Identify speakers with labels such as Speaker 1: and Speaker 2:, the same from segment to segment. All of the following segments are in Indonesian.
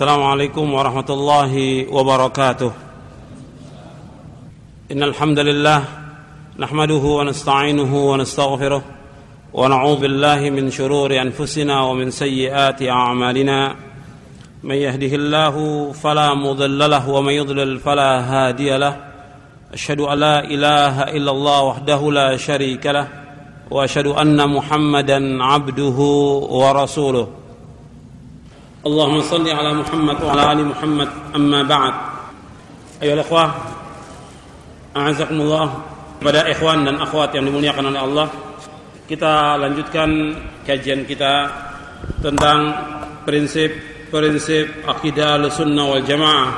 Speaker 1: Assalamualaikum warahmatullahi wabarakatuh. Innal hamdalillah nahmaduhu wa nasta'inuhu wa nastaghfiruh wa na'udzu billahi min shururi anfusina wa min sayyiati a'malina. Man yahdihillahu fala mudilla lahu wa man yudlil fala hadiya lahu. Asyhadu an la ilaha illallah wahdahu la syarika lahu wa asyhadu anna Muhammadan 'abduhu wa rasuluh. Allahumma salli ala Muhammad wa ala ali Muhammad, amma ba'd. Ayolah ikhwah, a'azakumullah, kepada ikhwan dan akhwat yang dimuliakan oleh Allah, kita lanjutkan kajian kita tentang prinsip-prinsip akidah Ahlussunnah wal Jamaah.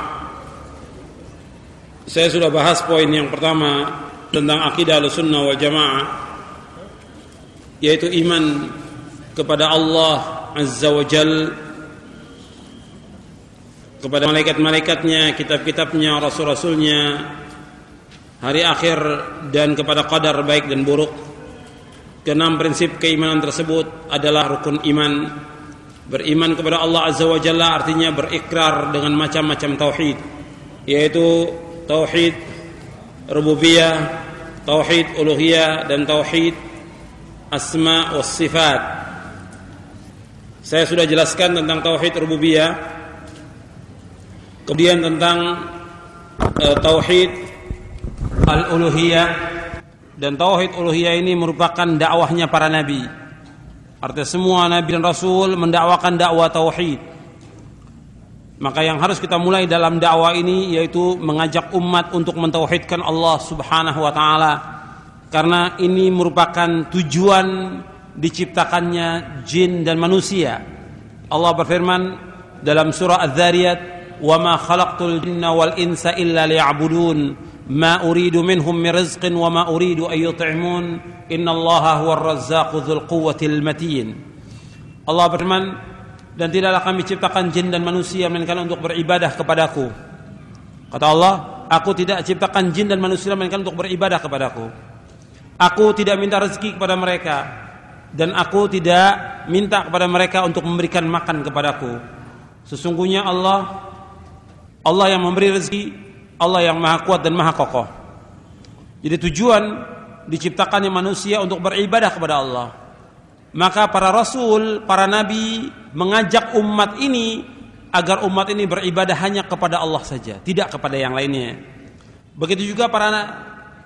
Speaker 1: Saya sudah bahas poin yang pertama tentang akidah Ahlussunnah wal Jamaah, yaitu iman kepada Allah Azza wa Jalla, kepada malaikat-malaikatnya, kitab-kitabnya, rasul-rasulnya, hari akhir, dan kepada qadar baik dan buruk. Keenam prinsip keimanan tersebut adalah rukun iman. Beriman kepada Allah Azza wa Jalla artinya berikrar dengan macam-macam tauhid, yaitu tauhid rububiyah, tauhid uluhiyah, dan tauhid asma wa sifat. Saya sudah jelaskan tentang tauhid rububiyah. Kemudian tentang tauhid al-uluhiyah, dan tauhid uluhiyah ini merupakan dakwahnya para nabi. Artinya semua nabi dan rasul mendakwakan dakwah tauhid. Maka yang harus kita mulai dalam dakwah ini yaitu mengajak umat untuk mentauhidkan Allah Subhanahu wa taala, karena ini merupakan tujuan diciptakannya jin dan manusia. Allah berfirman dalam surah Az-Zariyat, وَمَا خَلَقْتُ الْجِنَّ وَالْإِنسَ إِلَّا لِيَعْبُدُونَ مَا أُرِيدُ مِنْهُمْ مِنْ رِزْقٍ وَمَا أُرِيدُ أَنْ يُطْعِمُونَ إِنَّ اللَّهَ هُوَ الرَّزَّاقُ ذُو الْقُوَّةِ الْمَتِينِ. Allah berfirman, dan tidaklah kami ciptakan jin dan manusia melainkan untuk beribadah kepadaku. Kata Allah, aku tidak ciptakan jin dan manusia melainkan untuk beribadah kepadaku. Aku tidak minta rezeki kepada mereka, dan aku tidak minta kepada mereka untuk memberikan makan kepadaku. Sesungguhnya Allah yang memberi rezeki, Allah yang maha kuat dan maha kokoh. Jadi tujuan diciptakannya manusia untuk beribadah kepada Allah. Maka para rasul, para nabi mengajak umat ini agar umat ini beribadah hanya kepada Allah saja, tidak kepada yang lainnya. Begitu juga para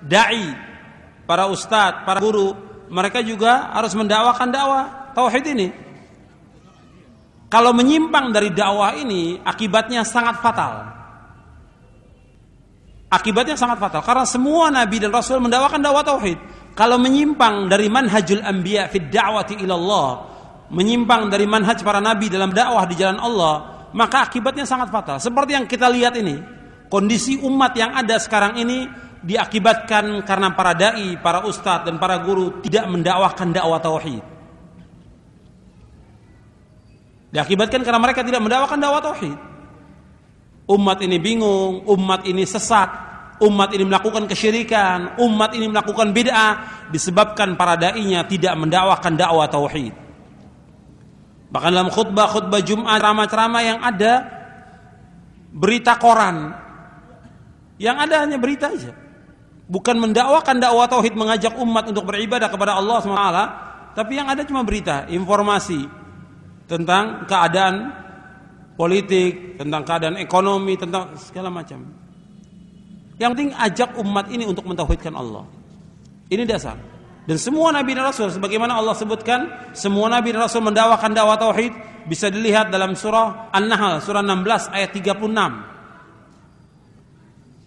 Speaker 1: dai, para ustadz, para guru, mereka juga harus mendakwakan dakwah tauhid ini. Kalau menyimpang dari dakwah ini, akibatnya sangat fatal. Akibatnya sangat fatal, karena semua nabi dan rasul mendakwakan dakwah tauhid. Kalau menyimpang dari manhajul anbiya fid da'wati ila Allah, menyimpang dari manhaj para nabi dalam dakwah di jalan Allah, maka akibatnya sangat fatal. Seperti yang kita lihat ini, kondisi umat yang ada sekarang ini diakibatkan karena para dai, para ustadz dan para guru tidak mendakwahkan dakwah tauhid. Diakibatkan karena mereka tidak mendakwakan dakwah tauhid. Umat ini bingung, umat ini sesat, umat ini melakukan kesyirikan, umat ini melakukan bid'ah disebabkan para dai-nya tidak mendakwakan dakwah tauhid. Bahkan dalam khutbah Jumat, ceramah-ceramah yang ada berita koran, yang ada hanya berita aja, bukan mendakwakan dakwah tauhid, mengajak umat untuk beribadah kepada Allah SWT, tapi yang ada cuma berita, informasi tentang keadaan politik, tentang keadaan ekonomi, tentang segala macam. Yang penting ajak umat ini untuk mentauhidkan Allah. Ini dasar. Dan semua nabi dan rasul, sebagaimana Allah sebutkan, semua nabi dan rasul mendakwakan dakwah tauhid, bisa dilihat dalam surah An-Nahl, surah 16 ayat 36.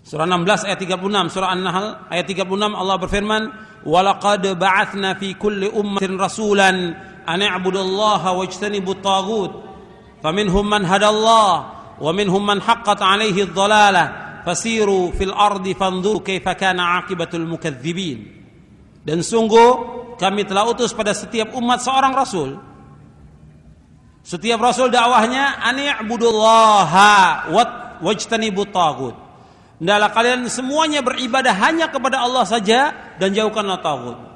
Speaker 1: Surah 16 ayat 36, surah An-Nahl ayat 36, Allah berfirman, وَلَقَدْ بَعَثْنَا فِي كُلِّ أُمَّةٍ رَسُولًا أن اعبدوا الله واجتنبوا الطاغوت فمنهم من هدى الله ومنهم من حقت عليه الضلالة فسيروا في الأرض فانظروا كيف كان عاقبة المكذبين. Dan sungguh kami telah utus pada setiap umat seorang rasul. Setiap rasul dakwahnya an i'budullaha wajtanibut taghut. Hendaklah kalian semuanya beribadah hanya kepada Allah saja dan jauhkanlah taghut.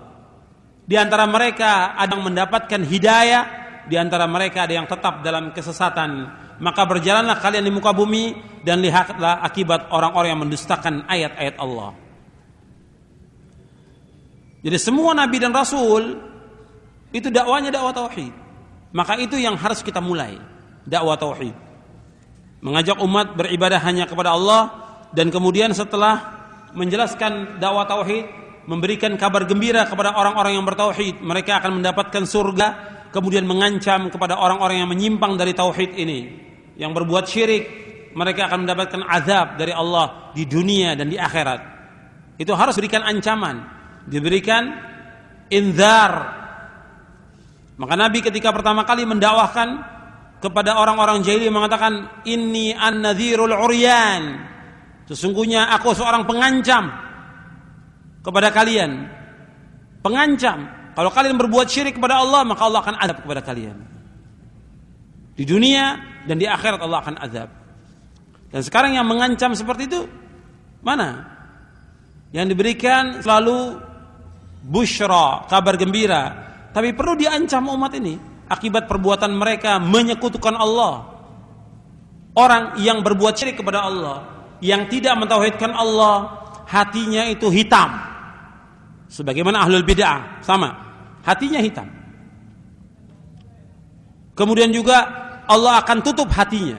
Speaker 1: Di antara mereka ada yang mendapatkan hidayah, di antara mereka ada yang tetap dalam kesesatan. maka berjalanlah kalian di muka bumi dan lihatlah akibat orang-orang yang mendustakan ayat-ayat Allah. Jadi semua nabi dan rasul itu dakwanya dakwah tauhid. Maka itu yang harus kita mulai, dakwah tauhid. Mengajak umat beribadah hanya kepada Allah, dan kemudian setelah menjelaskan dakwah tauhid, memberikan kabar gembira kepada orang-orang yang bertauhid, mereka akan mendapatkan surga, kemudian mengancam kepada orang-orang yang menyimpang dari tauhid ini, yang berbuat syirik, mereka akan mendapatkan azab dari Allah di dunia dan di akhirat. Itu harus diberikan ancaman, diberikan inzar. Maka Nabi ketika pertama kali mendakwahkan kepada orang-orang jahiliyah mengatakan, inni an-nadhirul uryan, sesungguhnya aku seorang pengancam kepada kalian. Pengancam, kalau kalian berbuat syirik kepada Allah, maka Allah akan azab kepada kalian di dunia dan di akhirat. Allah akan azab. Dan sekarang yang mengancam seperti itu mana? Yang diberikan selalu busyra, kabar gembira. Tapi perlu diancam umat ini akibat perbuatan mereka menyekutukan Allah. Orang yang berbuat syirik kepada Allah, yang tidak mentauhidkan Allah, hatinya itu hitam. Sebagaimana ahlul bid'ah, sama, hatinya hitam. Kemudian juga Allah akan tutup hatinya.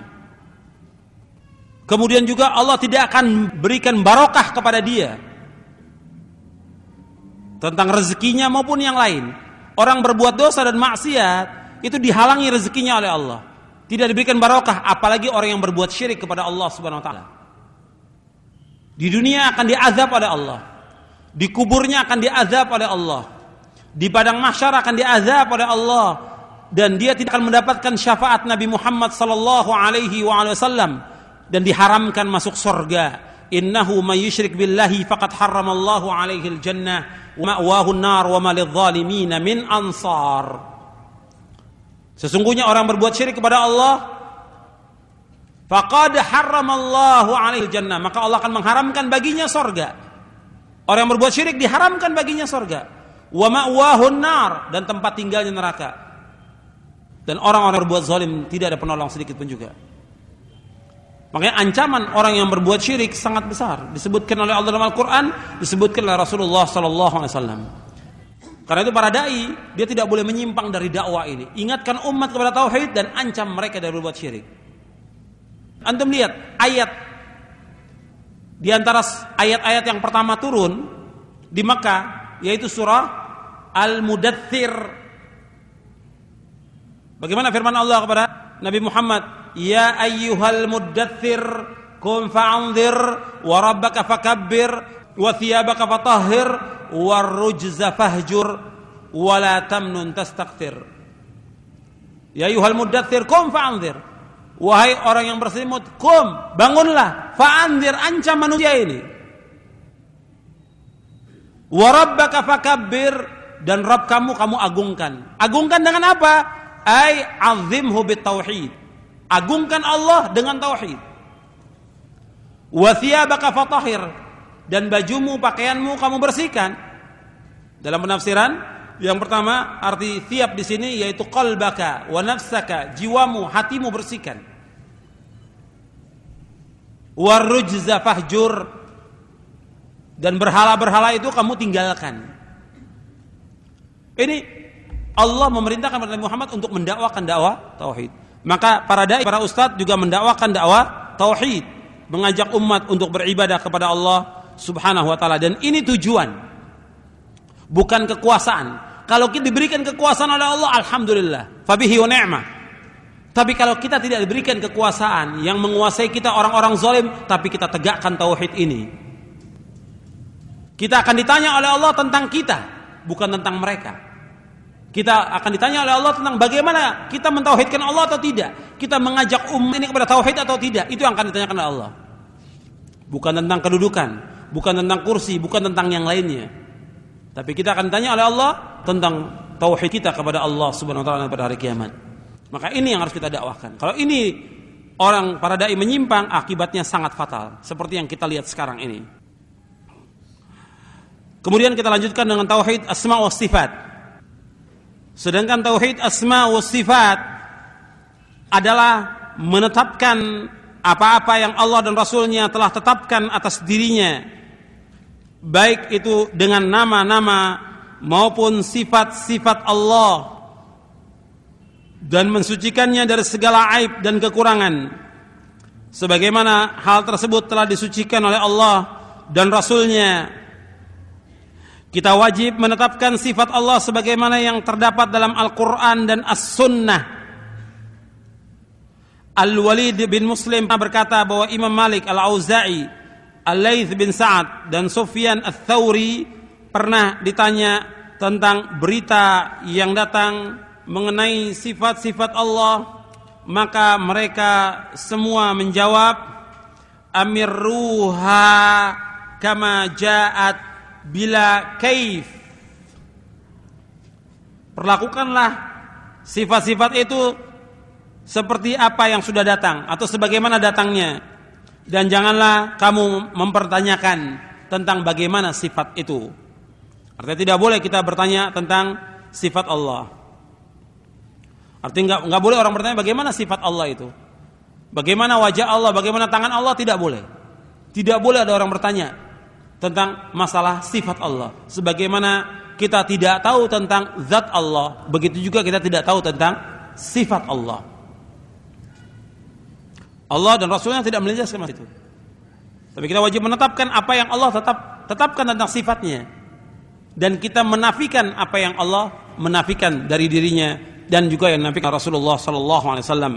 Speaker 1: Kemudian juga Allah tidak akan berikan barokah kepada dia, tentang rezekinya maupun yang lain. Orang berbuat dosa dan maksiat itu dihalangi rezekinya oleh Allah, tidak diberikan barokah, apalagi orang yang berbuat syirik kepada Allah Subhanahu wa taala. Di dunia akan diazab oleh Allah, di kuburnya akan diazab oleh Allah, di padang mahsyar akan diazab oleh Allah, dan dia tidak akan mendapatkan syafaat Nabi Muhammad sallallahu alaihi wasallam, dan diharamkan masuk surga. Innahu may yusyrik billahi faqad harramallahu alaihi al-jannah wa ma'wahu an-nar wa ma lidh-dhalimin min ansar. Sesungguhnya orang berbuat syirik kepada Allah, faqad harramallahu alaihi al-jannah, maka Allah akan mengharamkan baginya surga. Orang yang berbuat syirik diharamkan baginya surga. Wa ma'wahu an-nar, dan tempat tinggalnya neraka. Dan orang-orang berbuat zalim tidak ada penolong sedikit pun juga. Makanya ancaman orang yang berbuat syirik sangat besar, disebutkan oleh Allah dalam Al-Quran, disebutkan oleh Rasulullah SAW. Karena itu para dai, dia tidak boleh menyimpang dari dakwah ini. Ingatkan umat kepada tauhid dan ancam mereka dari berbuat syirik. Antum lihat ayat di antara ayat-ayat yang pertama turun di Makkah, yaitu surah Al-Mudaththir. Bagaimana firman Allah kepada Nabi Muhammad? Ya ayyuhal muddaththir qum fa'anzir wa rabbaka fakabbir wa thiyabaka fatahhir war rujza fahjur wa la tamnun tastakthir. Ya ayyuhal muddaththir qum fa'anzir, wahai orang yang berselimut, qum, bangunlah, fa'anzir, ancam manusia ini. Wa rabbaka fakabbir, dan Rabb kamu agungkan. Agungkan dengan apa? Ai azimhu bitauhid. Agungkan Allah dengan tauhid. Wa thiyabaka fatahhir, dan bajumu, pakaianmu kamu bersihkan. Dalam penafsiran yang pertama, arti thiyab di sini yaitu qalbaka wa nafsaka, jiwamu, hatimu bersihkan. Wa rujza fahjur, dan berhala-berhala itu kamu tinggalkan. Ini Allah memerintahkan kepada Nabi Muhammad untuk mendakwakan dakwah tauhid. Maka para dai, para ustadz juga mendakwakan dakwah tauhid, mengajak umat untuk beribadah kepada Allah Subhanahu wa taala, dan ini tujuan, bukan kekuasaan. Kalau kita diberikan kekuasaan oleh Allah, alhamdulillah, fabihi wa ni'mah. Tapi kalau kita tidak diberikan kekuasaan, yang menguasai kita orang-orang zalim, tapi kita tegakkan tauhid ini, kita akan ditanya oleh Allah tentang kita, bukan tentang mereka. Kita akan ditanya oleh Allah tentang bagaimana kita mentauhidkan Allah atau tidak, kita mengajak umat ini kepada tauhid atau tidak. Itu yang akan ditanyakan oleh Allah, bukan tentang kedudukan, bukan tentang kursi, bukan tentang yang lainnya. Tapi kita akan ditanya oleh Allah tentang tauhid kita kepada Allah Subhanahu wa taala pada hari kiamat. Maka ini yang harus kita dakwahkan. Kalau ini orang para dai menyimpang, akibatnya sangat fatal, seperti yang kita lihat sekarang ini. Kemudian kita lanjutkan dengan tauhid asma wa sifat. Sedangkan tauhid asma wa sifat adalah menetapkan apa-apa yang Allah dan Rasulnya telah tetapkan atas dirinya, baik itu dengan nama-nama maupun sifat-sifat Allah, dan mensucikannya dari segala aib dan kekurangan, sebagaimana hal tersebut telah disucikan oleh Allah dan Rasulnya. Kita wajib menetapkan sifat Allah sebagaimana yang terdapat dalam Al-Quran dan As-Sunnah. Al-Walid bin Muslim berkata bahwa Imam Malik, Al-Auza'i, Al-Laits bin Sa'ad dan Sufyan Ats-Tsauri pernah ditanya tentang berita yang datang mengenai sifat-sifat Allah, maka mereka semua menjawab, amirruha kama ja'at bila kaif. Perlakukanlah sifat-sifat itu seperti apa yang sudah datang atau sebagaimana datangnya, dan janganlah kamu mempertanyakan tentang bagaimana sifat itu. Artinya tidak boleh kita bertanya tentang sifat Allah. Artinya enggak boleh orang bertanya bagaimana sifat Allah itu, bagaimana wajah Allah, bagaimana tangan Allah. Tidak boleh. Tidak boleh ada orang bertanya tentang masalah sifat Allah, sebagaimana kita tidak tahu tentang zat Allah, begitu juga kita tidak tahu tentang sifat Allah. Allah dan Rasulnya tidak menjelaskan masalah itu. Tapi kita wajib menetapkan apa yang Allah tetapkan tentang sifatnya, dan kita menafikan apa yang Allah menafikan dari dirinya dan juga yang menafikan Rasulullah sallallahu alaihi wasallam.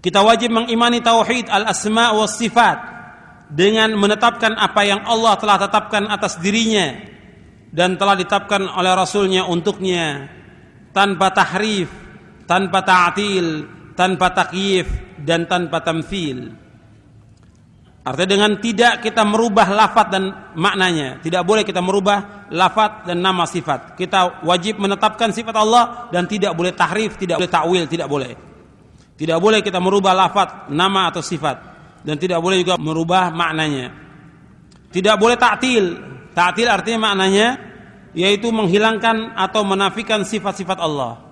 Speaker 1: Kita wajib mengimani tauhid al-asma wa sifat dengan menetapkan apa yang Allah telah tetapkan atas dirinya dan telah ditetapkan oleh Rasulnya untuknya, tanpa tahrif, tanpa ta'til, tanpa takyif, dan tanpa tamthil. Artinya dengan tidak kita merubah lafaz dan maknanya. Tidak boleh kita merubah lafaz dan nama sifat. Kita wajib menetapkan sifat Allah dan tidak boleh tahrif, tidak boleh ta'wil, tidak boleh. Tidak boleh kita merubah lafaz, nama atau sifat, dan tidak boleh juga merubah maknanya. Tidak boleh ta'til. Ta'til artinya maknanya yaitu menghilangkan atau menafikan sifat-sifat Allah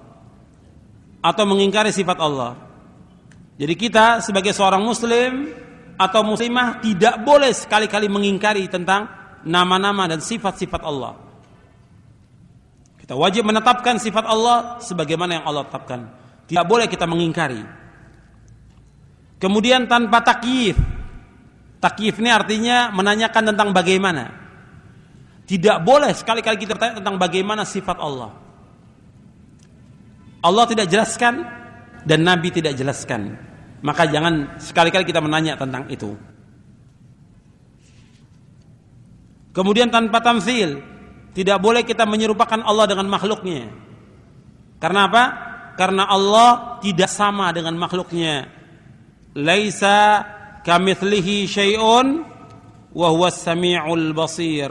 Speaker 1: atau mengingkari sifat Allah. Jadi kita sebagai seorang muslim atau muslimah tidak boleh sekali-kali mengingkari tentang nama-nama dan sifat-sifat Allah. Kita wajib menetapkan sifat Allah sebagaimana yang Allah tetapkan. Tidak boleh kita mengingkari. Kemudian tanpa takyif. Takyif ini artinya menanyakan tentang bagaimana. Tidak boleh sekali-kali kita bertanya tentang bagaimana sifat Allah. Allah tidak jelaskan dan Nabi tidak jelaskan. Maka jangan sekali-kali kita menanya tentang itu. Kemudian tanpa tamtsil, tidak boleh kita menyerupakan Allah dengan makhluknya. Karena apa? Karena Allah tidak sama dengan makhluknya. Laisa kamitslihi syai'un wa huwas samiul basir.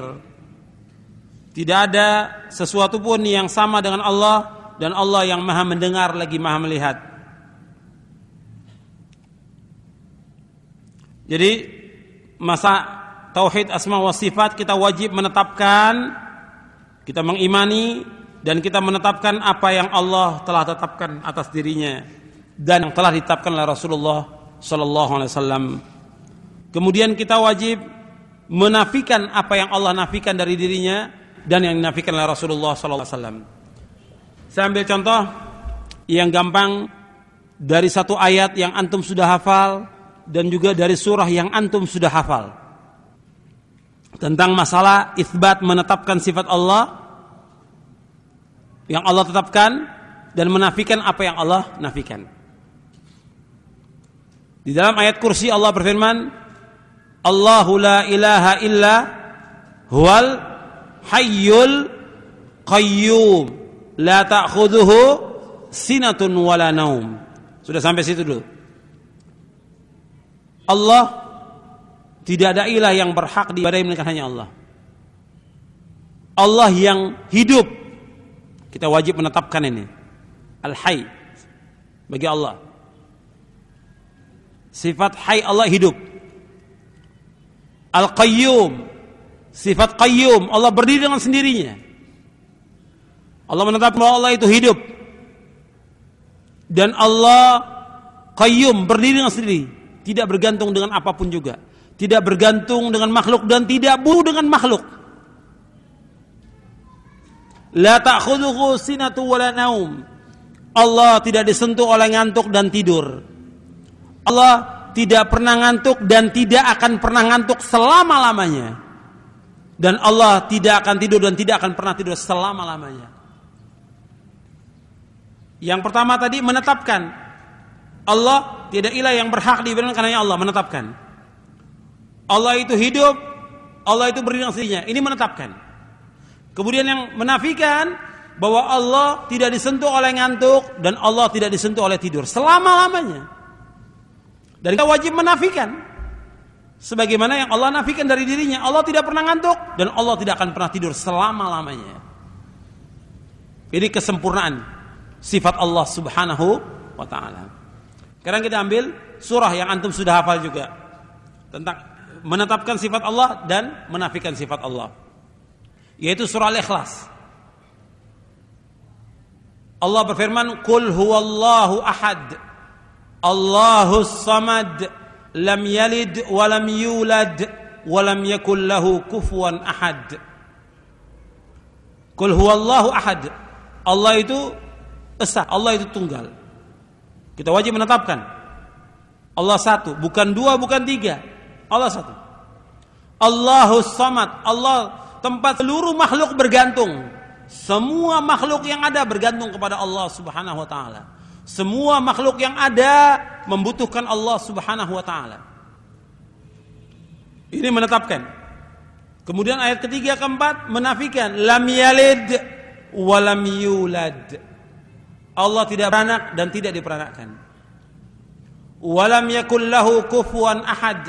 Speaker 1: Tidak ada sesuatu pun yang sama dengan Allah, dan Allah yang maha mendengar lagi maha melihat. Jadi masa tauhid asma wa sifat kita wajib menetapkan, kita mengimani dan kita menetapkan apa yang Allah telah tetapkan atas dirinya dan yang telah ditetapkan oleh Rasulullah sallallahu alaihi wasallam. Kemudian kita wajib menafikan apa yang Allah nafikan dari dirinya dan yang dinafikan oleh Rasulullah sallallahu alaihi wasallam. Saya ambil contoh yang gampang dari satu ayat yang antum sudah hafal dan juga dari surah yang antum sudah hafal tentang masalah itsbat menetapkan sifat Allah yang Allah tetapkan dan menafikan apa yang Allah nafikan. Di dalam ayat kursi Allah berfirman, Allahu la ilaha illa huwal hayyul qayyum la ta'khudhuhu sinatun wala naum. Sudah sampai situ dulu. Allah tidak ada ilah yang berhak diibadahi melainkan hanya Allah. Allah yang hidup. Kita wajib menetapkan ini. Al-Hayy bagi Allah. Sifat Hayy Allah hidup. Al-Qayyum, sifat Qayyum, Allah berdiri dengan sendirinya. Allah menetapkan bahwa Allah itu hidup. Dan Allah qayyum, berdiri dengan sendiri, tidak bergantung dengan apapun juga, tidak bergantung dengan makhluk dan tidak butuh dengan makhluk. La ta'khudhuhu sinatu wala naum. Allah tidak disentuh oleh ngantuk dan tidur. Allah tidak pernah ngantuk dan tidak akan pernah ngantuk selama-lamanya. Dan Allah tidak akan tidur dan tidak akan pernah tidur selama-lamanya. Yang pertama tadi menetapkan Allah tidak ilah yang berhak diibadakan karena Allah, menetapkan. Allah itu hidup, Allah itu berdiri dengan sendirinya. Ini menetapkan. Kemudian yang menafikan bahwa Allah tidak disentuh oleh ngantuk dan Allah tidak disentuh oleh tidur selama-lamanya. Dan kita wajib menafikan sebagaimana yang Allah nafikan dari dirinya. Allah tidak pernah ngantuk dan Allah tidak akan pernah tidur selama-lamanya. Ini kesempurnaan sifat Allah Subhanahu wa ta'ala. Sekarang kita ambil surah yang antum sudah hafal juga tentang menetapkan sifat Allah dan menafikan sifat Allah, yaitu surah Al-Ikhlas. Allah berfirman, "Qul huwallahu ahad, Allahus samad, lam yalid wa lam yulad wa lam yakul lahu kufuwan ahad." Qul huwallahu ahad. Allah itu esa, Allah itu tunggal. Kita wajib menetapkan Allah satu, bukan dua, bukan tiga. Allah satu. Allahus samad. Allah tempat seluruh makhluk bergantung. Semua makhluk yang ada bergantung kepada Allah Subhanahu wa ta'ala. Semua makhluk yang ada membutuhkan Allah Subhanahu wa ta'ala. Ini menetapkan. Kemudian ayat ketiga keempat menafikan lam yalid wa lam yulad. Allah tidak beranak dan tidak diperanakkan. Wa lam yakul lahu kufuwan ahad.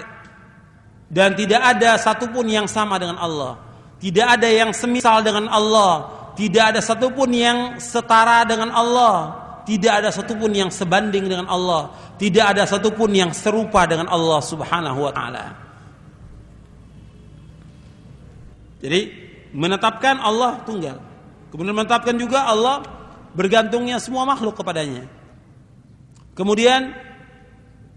Speaker 1: Dan tidak ada satupun yang sama dengan Allah. Tidak ada yang semisal dengan Allah. Tidak ada satupun yang setara dengan Allah. Tidak ada satupun yang sebanding dengan Allah. Tidak ada satupun yang serupa dengan Allah Subhanahu wa ta'ala. Jadi menetapkan Allah tunggal. Kemudian menetapkan juga Allah bergantungnya semua makhluk kepadanya. Kemudian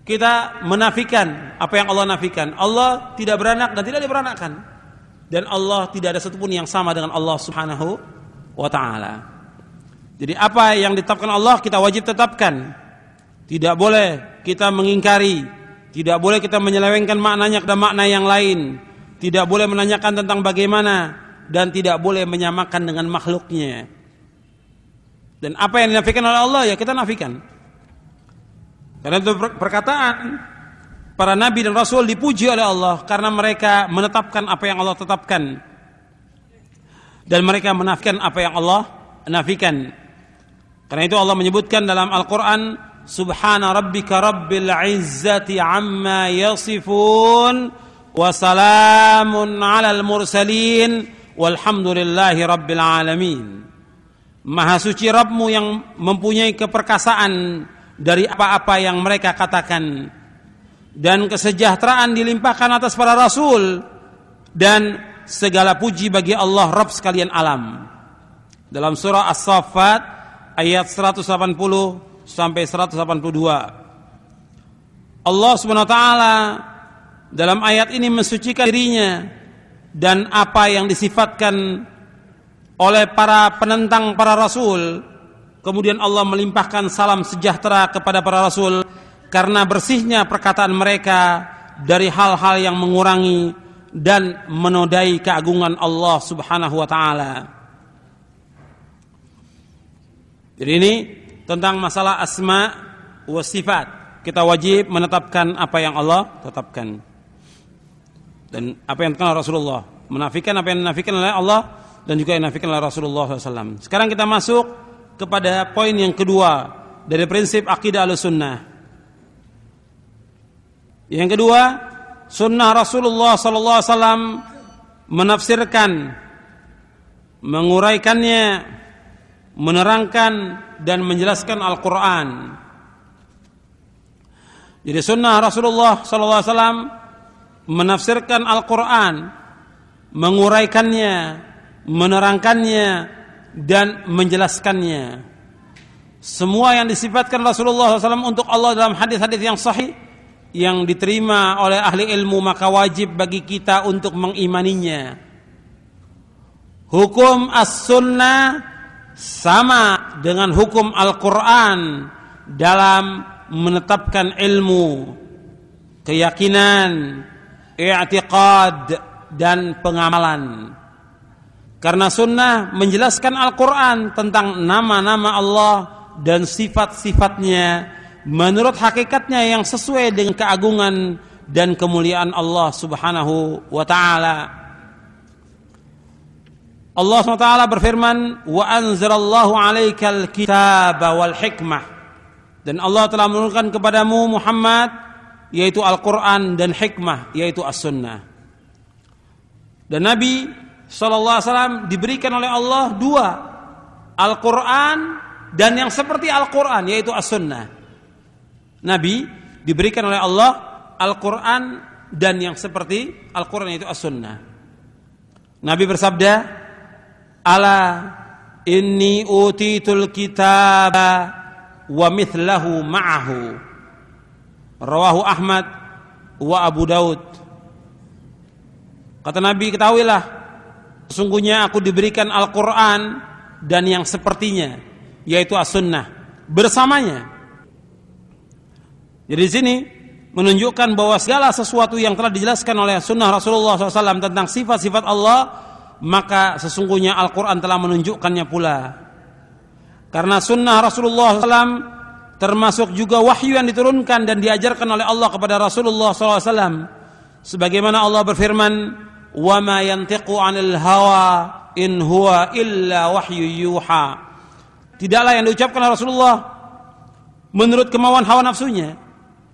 Speaker 1: kita menafikan apa yang Allah nafikan. Allah tidak beranak dan tidak diperanakkan. Dan Allah tidak ada satupun yang sama dengan Allah Subhanahu wa ta'ala. Jadi apa yang ditetapkan Allah kita wajib tetapkan. Tidak boleh kita mengingkari. Tidak boleh kita menyelewengkan maknanya ke makna yang lain. Tidak boleh menanyakan tentang bagaimana. Dan tidak boleh menyamakan dengan makhluknya. Dan apa yang dinafikan oleh Allah ya kita nafikan. Karena itu perkataan para nabi dan rasul dipuji oleh Allah karena mereka menetapkan apa yang Allah tetapkan dan mereka menafikan apa yang Allah nafikan. Karena itu Allah menyebutkan dalam Al-Qur'an, Subhana rabbika rabbil izzati amma yasifun wa salamun 'alal mursalin walhamdulillahi rabbil alamin. Maha suci Rabbmu yang mempunyai keperkasaan dari apa-apa yang mereka katakan, dan kesejahteraan dilimpahkan atas para rasul, dan segala puji bagi Allah Rabb sekalian alam. Dalam surah As-Saffat ayat 180 sampai 182. Allah Subhanahu wa taala dalam ayat ini mensucikan dirinya dan apa yang disifatkan oleh para penentang para rasul. Kemudian Allah melimpahkan salam sejahtera kepada para rasul karena bersihnya perkataan mereka dari hal-hal yang mengurangi dan menodai keagungan Allah Subhanahu wa taala. Jadi ini tentang masalah asma wa sifat. Kita wajib menetapkan apa yang Allah tetapkan. Dan apa yang ditetapkan oleh Rasulullah, menafikan apa yang dinafikan oleh Allah dan juga yang dinafikan oleh Rasulullah SAW. Sekarang kita masuk kepada poin yang kedua dari prinsip akidah Ahlussunnah. Yang kedua, sunnah Rasulullah SAW menafsirkan, menguraikannya, menerangkan dan menjelaskan Al-Quran. Jadi sunnah Rasulullah SAW menafsirkan Al-Quran, menguraikannya, menerangkannya dan menjelaskannya. semua yang disifatkan Rasulullah SAW untuk Allah dalam hadis-hadis yang sahih yang diterima oleh ahli ilmu, maka wajib bagi kita untuk mengimaninya. Hukum as-sunnah sama dengan hukum Al-Quran dalam menetapkan ilmu, keyakinan, i'tiqad dan pengamalan. Karena sunnah menjelaskan Al-Quran tentang nama-nama Allah dan sifat-sifatnya menurut hakikatnya yang sesuai dengan keagungan dan kemuliaan Allah Subhanahu wa ta'ala. Allah SWT berfirman, wa anzalallahu 'alaikal kitaba wal hikmah, dan Allah telah menurunkan kepadamu Muhammad yaitu Al-Quran dan hikmah yaitu as-sunnah. Dan Nabi SAW diberikan oleh Allah dua, Al-Quran dan yang seperti Al-Quran yaitu as-sunnah. Nabi diberikan oleh Allah Al-Quran dan yang seperti Al-Quran yaitu as-sunnah. Nabi bersabda, ala inni utitul kitaba wa mithlahu ma'ahu, rawahu Ahmad wa Abu Daud. Kata Nabi, ketahuilah sesungguhnya aku diberikan Al-Quran dan yang sepertinya yaitu as-sunnah bersamanya. Jadi di sini menunjukkan bahwa segala sesuatu yang telah dijelaskan oleh sunnah Rasulullah SAW tentang sifat-sifat Allah, maka sesungguhnya Al-Quran telah menunjukkannya pula. Karena sunnah Rasulullah SAW termasuk juga wahyu yang diturunkan dan diajarkan oleh Allah kepada Rasulullah SAW. Sebagaimana Allah berfirman, wa ma yantiqu 'anil hawa in huwa illa wahyu yuha. Tidaklah yang diucapkan oleh Rasulullah menurut kemauan hawa nafsunya.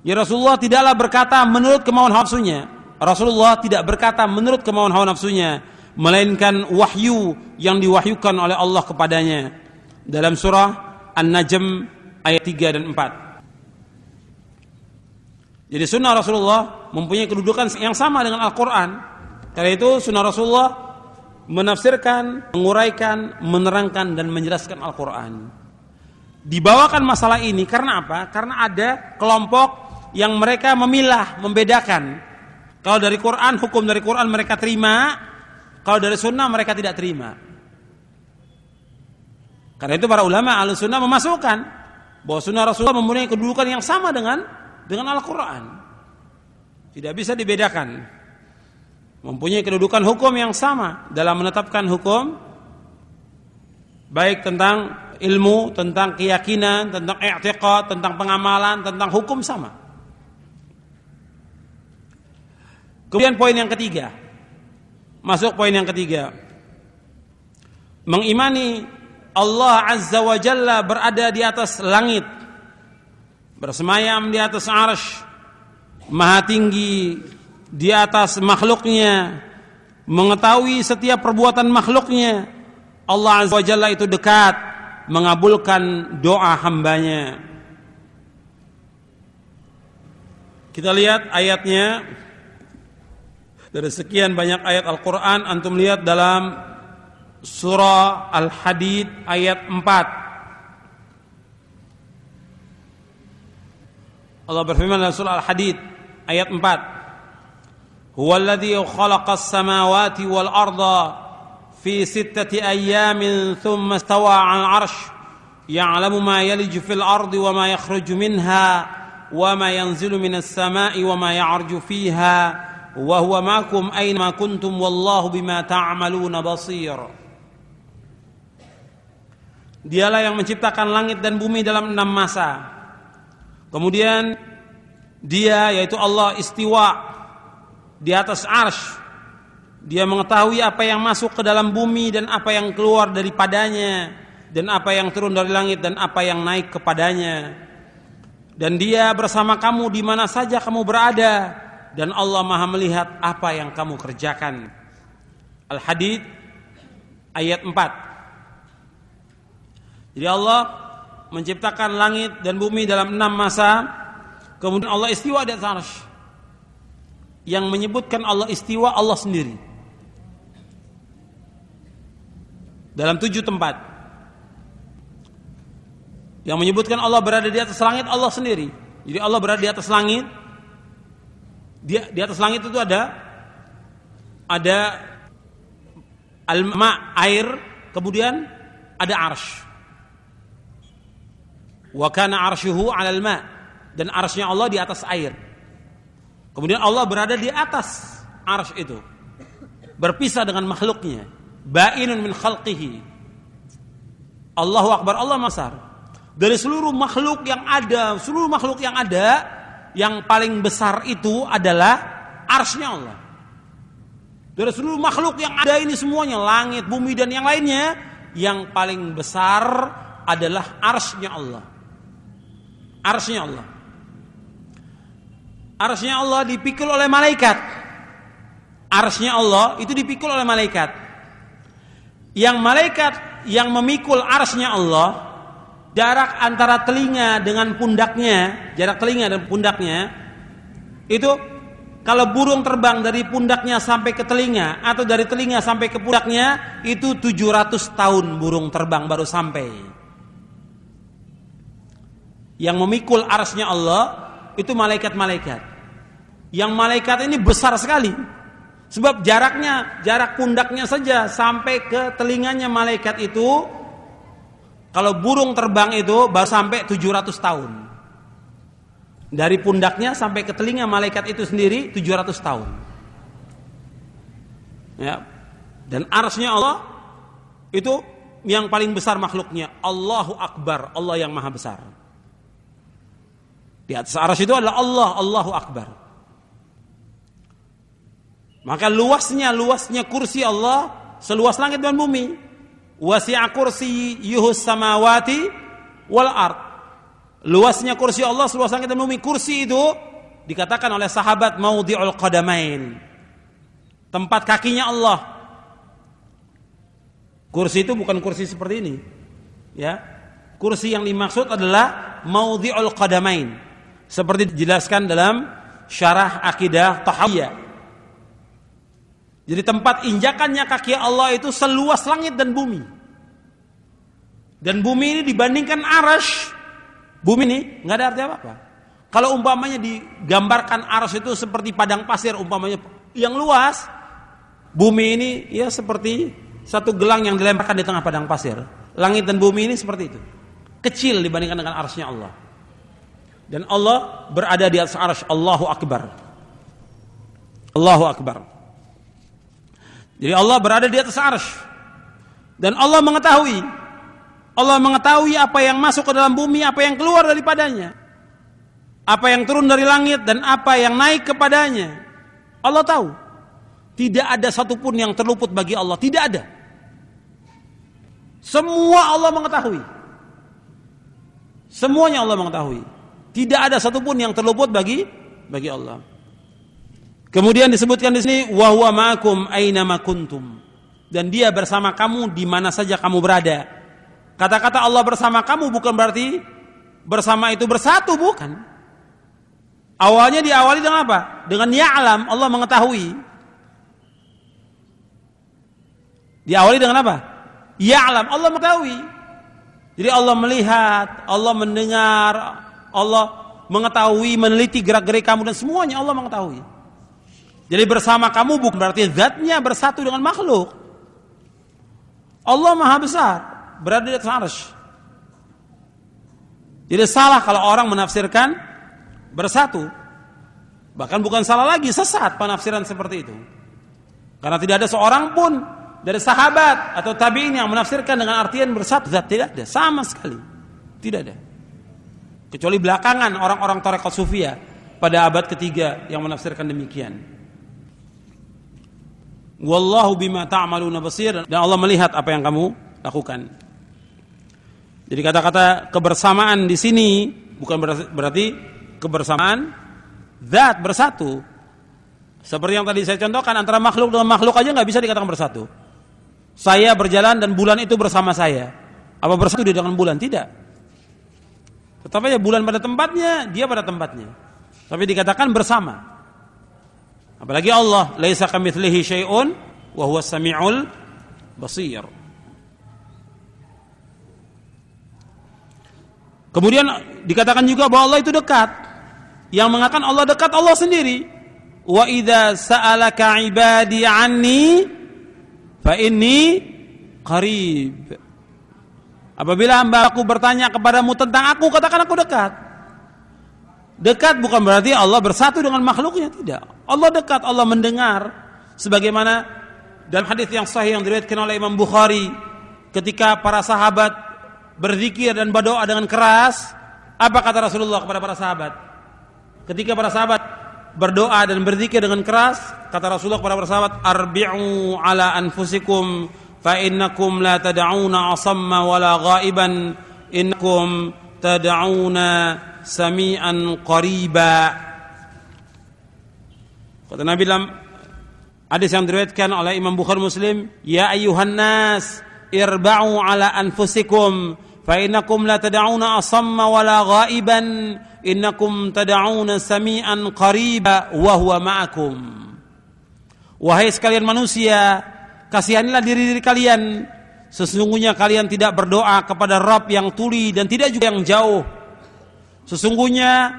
Speaker 1: Ya, Rasulullah tidaklah berkata menurut kemauan hawa nafsunya. Rasulullah tidak berkata menurut kemauan hawa nafsunya, melainkan wahyu yang diwahyukan oleh Allah kepadanya. Dalam surah An-Najm ayat 3 dan 4. Jadi sunnah Rasulullah mempunyai kedudukan yang sama dengan Al-Quran. Karena itu sunnah Rasulullah menafsirkan, menguraikan, menerangkan dan menjelaskan Al-Quran. Dibawakan masalah ini karena apa? Karena ada kelompok yang mereka memilah, membedakan. Kalau dari Quran, hukum dari Quran mereka terima, kalau dari sunnah mereka tidak terima. Karena itu para ulama Ahlussunnah memasukkan bahwa sunnah Rasulullah mempunyai kedudukan yang sama dengan Al-Quran. Tidak bisa dibedakan. Mempunyai kedudukan hukum yang sama dalam menetapkan hukum, baik tentang ilmu, tentang keyakinan, tentang i'tiqad, tentang pengamalan, tentang hukum sama. Kemudian poin yang ketiga, masuk poin yang ketiga, mengimani Allah Azza wa Jalla berada di atas langit, bersemayam di atas arsy, maha tinggi di atas makhluknya, mengetahui setiap perbuatan makhluknya. Allah Azza wa Jalla itu dekat mengabulkan doa hambanya. Kita lihat ayatnya. Dari sekian banyak ayat Al-Quran, antum lihat dalam surah Al-Hadid ayat 4. Allah berfirman dalam surah Al-Hadid ayat 4. Huwallazi khalaqas samawati wal arda fi 6 ayyamin thumma istawa 'alal 'arsy ya'lamu ma yaliju fil ardi wa ma yakhruju minha wa ma yanzilu minas sama'i wa ma ya'ruju fiha wa huwa ma'akum aina kuntum wallahu bima ta'maluna basir. Dialah yang menciptakan langit dan bumi dalam 6 masa. Kemudian Dia yaitu Allah istiwa di atas arsy. Dia mengetahui apa yang masuk ke dalam bumi dan apa yang keluar daripadanya, dan apa yang turun dari langit dan apa yang naik kepadanya. Dan Dia bersama kamu di mana saja kamu berada, dan Allah Maha melihat apa yang kamu kerjakan. Al-Hadid ayat 4. Jadi Allah menciptakan langit dan bumi dalam 6 masa. Kemudian Allah istiwa di atas arsy. Yang menyebutkan Allah istiwa Allah sendiri dalam 7 tempat. Yang menyebutkan Allah berada di atas langit Allah sendiri. Jadi Allah berada di atas langit. Di atas langit itu ada al-ma, air, kemudian ada arsy. Wa kana arsyuhu 'alal ma, dan arsy-nya Allah di atas air. Kemudian Allah berada di atas arsy itu, berpisah dengan makhluknya, ba'inun min khalqihi. Allahu akbar, Allah besar. Dari seluruh makhluk yang ada, yang paling besar itu adalah arsy-nya Allah. Dari seluruh makhluk yang ada ini semuanya, langit, bumi dan yang lainnya, yang paling besar adalah arsy-nya Allah. Arsy-nya Allah. Arsy-nya Allah dipikul oleh malaikat. Arsy-nya Allah itu dipikul oleh malaikat. Yang malaikat yang memikul arsy-nya Allah, jarak antara telinga dengan pundaknya, itu kalau burung terbang dari pundaknya sampai ke telinga atau dari telinga sampai ke pundaknya, itu 700 tahun burung terbang baru sampai. Yang memikul arsy-nya Allah itu malaikat-malaikat. Yang malaikat ini besar sekali. Sebab jarak pundaknya saja sampai ke telinganya malaikat itu, kalau burung terbang itu baru sampai 700 tahun. Dari pundaknya sampai ke telinga malaikat itu sendiri 700 tahun. Ya. Dan arsy-nya Allah itu yang paling besar makhluknya. Allahu akbar, Allah yang maha besar. Di atas arsy itu adalah Allah, Allahu akbar. Maka luasnya kursi Allah seluas langit dan bumi. Wasi'a kursiyyuhus samawati wal ard. Luasnya kursi Allah seluas langit dan bumi. Kursi itu dikatakan oleh sahabat maudhi'ul qadamain, tempat kakinya Allah. Kursi itu bukan kursi seperti ini, ya. Kursi yang dimaksud adalah maudhi'ul qadamain, seperti dijelaskan dalam syarah akidah Tahawiyah. Jadi tempat injakannya kaki Allah itu seluas langit dan bumi. Dan bumi ini dibandingkan arsy, bumi ini nggak ada arti apa-apa. Kalau umpamanya digambarkan arsy itu seperti padang pasir, umpamanya yang luas, bumi ini ya seperti satu gelang yang dilemparkan di tengah padang pasir. Langit dan bumi ini seperti itu, kecil dibandingkan dengan arsy-nya Allah. Dan Allah berada di atas arsy. Allahu akbar. Allahu akbar. Jadi Allah berada di atas arsy. Dan Allah mengetahui apa yang masuk ke dalam bumi, apa yang keluar daripadanya, apa yang turun dari langit dan apa yang naik kepadanya. Allah tahu. Tidak ada satupun yang terluput bagi Allah, tidak ada. Semua Allah mengetahui. Semuanya Allah mengetahui. Tidak ada satupun yang terluput bagi Allah. Kemudian disebutkan di sini wa huwa ma'akum aina ma kuntum, dan dia bersama kamu di mana saja kamu berada. Kata-kata Allah bersama kamu bukan berarti bersama itu bersatu, bukan. Awalnya diawali dengan apa? Dengan ya'lam, Allah mengetahui. Diawali dengan apa? Ya'lam, Allah mengetahui. Jadi Allah melihat, Allah mendengar, Allah mengetahui, meneliti gerak-gerik kamu dan semuanya Allah mengetahui. Jadi bersama kamu bukan berarti zatnya bersatu dengan makhluk. Allah maha besar, berada di atas arsy. Jadi salah kalau orang menafsirkan bersatu. Bahkan bukan salah lagi, sesat penafsiran seperti itu. Karena tidak ada seorang pun dari sahabat atau tabi'in yang menafsirkan dengan artian bersatu. Zat tidak ada, sama sekali. Tidak ada. Kecuali belakangan orang-orang tarekat sufiyah pada abad ketiga yang menafsirkan demikian. Wallahu bima ta'maluna basir, dan Allah melihat apa yang kamu lakukan. Jadi kata-kata kebersamaan di sini bukan berarti kebersamaan zat bersatu. Seperti yang tadi saya contohkan, antara makhluk dengan makhluk aja nggak bisa dikatakan bersatu. Saya berjalan dan bulan itu bersama saya. Apa bersatu dia dengan bulan? Tidak. Tetap aja bulan pada tempatnya, dia pada tempatnya. Tapi dikatakan bersama. Apalagi Allah, laisa kamitslihi syai'un wa huwas samiul basir. Kemudian dikatakan juga bahwa Allah itu dekat. Yang mengatakan Allah dekat Allah sendiri. Wa idza sa'alaka 'ibadi 'anni fa inni qarib. Apabila hamba-Ku bertanya kepadamu tentang Aku, katakan Aku dekat. Dekat bukan berarti Allah bersatu dengan makhluknya, tidak. Allah dekat, Allah mendengar. Sebagaimana dalam hadis yang sahih yang diriwayatkan oleh Imam Bukhari, ketika para sahabat berzikir dan berdoa dengan keras, apa kata Rasulullah kepada para sahabat? Ketika para sahabat berdoa dan berzikir dengan keras, kata Rasulullah kepada para sahabat, arbi'u ala anfusikum fa innakum la tad'una asamma wala ghaiban innakum tad'una sami'an qariba. Kata Nabi dalam hadis yang diriwayatkan oleh Imam Bukhari Muslim, ya ayyuhan nas irba'u ala anfusikum fa innakum la tad'una asamma wala ghaiban innakum tad'una sami'an qariba wa huwa ma'akum. Wahai sekalian manusia, kasihanilah diri kalian. Sesungguhnya kalian tidak berdoa kepada Rabb yang tuli dan tidak juga yang jauh. Sesungguhnya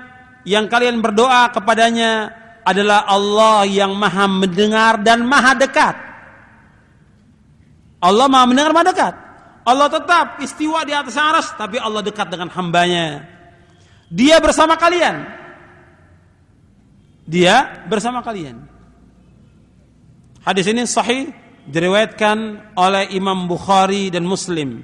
Speaker 1: yang kalian berdoa kepadanya adalah Allah yang maha mendengar dan maha dekat. Allah maha mendengar, maha dekat. Allah tetap istiwa di atas arsy, tapi Allah dekat dengan hambanya. Dia bersama kalian. Dia bersama kalian. Hadis ini sahih, diriwayatkan oleh Imam Bukhari dan Muslim.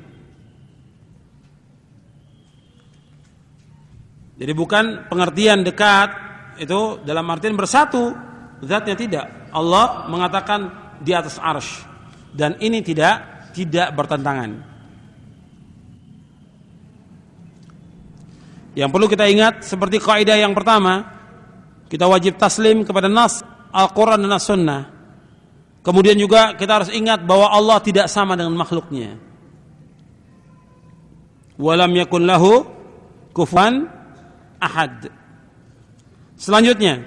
Speaker 1: Jadi bukan pengertian dekat itu dalam artian bersatu, zatnya tidak. Allah mengatakan di atas arsy, dan ini tidak bertentangan. Yang perlu kita ingat seperti kaidah yang pertama, kita wajib taslim kepada nas Al-Quran dan As-Sunnah. Kemudian juga kita harus ingat bahwa Allah tidak sama dengan makhluknya. Walam yakun lahu kufuwan ahad. Selanjutnya,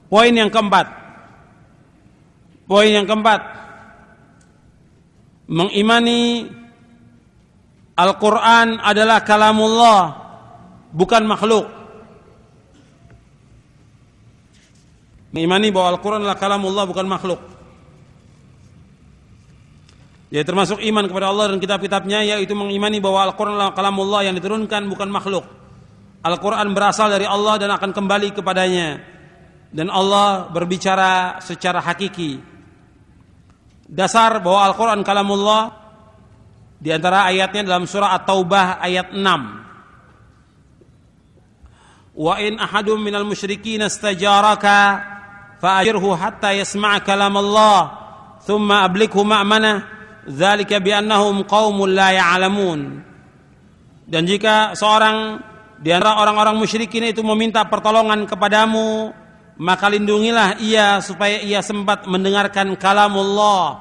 Speaker 1: poin yang keempat. Mengimani Al-Quran adalah kalamullah, bukan makhluk. Mengimani bahwa Al-Quran adalah kalamullah, bukan makhluk. Ya, termasuk iman kepada Allah dan kitab-kitabnya, yaitu mengimani bahwa Al-Quran adalah kalamullah yang diturunkan, bukan makhluk. Al-Quran berasal dari Allah dan akan kembali kepadanya. Dan Allah berbicara secara hakiki. Dasar bahwa Al-Quran kalamullah, di antara ayatnya dalam surah At-Taubah ayat 6. Wa in ahadum minal musyrikin istajaraka fa'ajirhu hatta yasma'a kalam Allah thumma ablighu ma'manah dzalika biannahum qaumun la ya'lamun. Dan jika seorang di antara orang-orang musyrikin itu meminta pertolongan kepadamu, maka lindungilah ia supaya ia sempat mendengarkan kalamullah.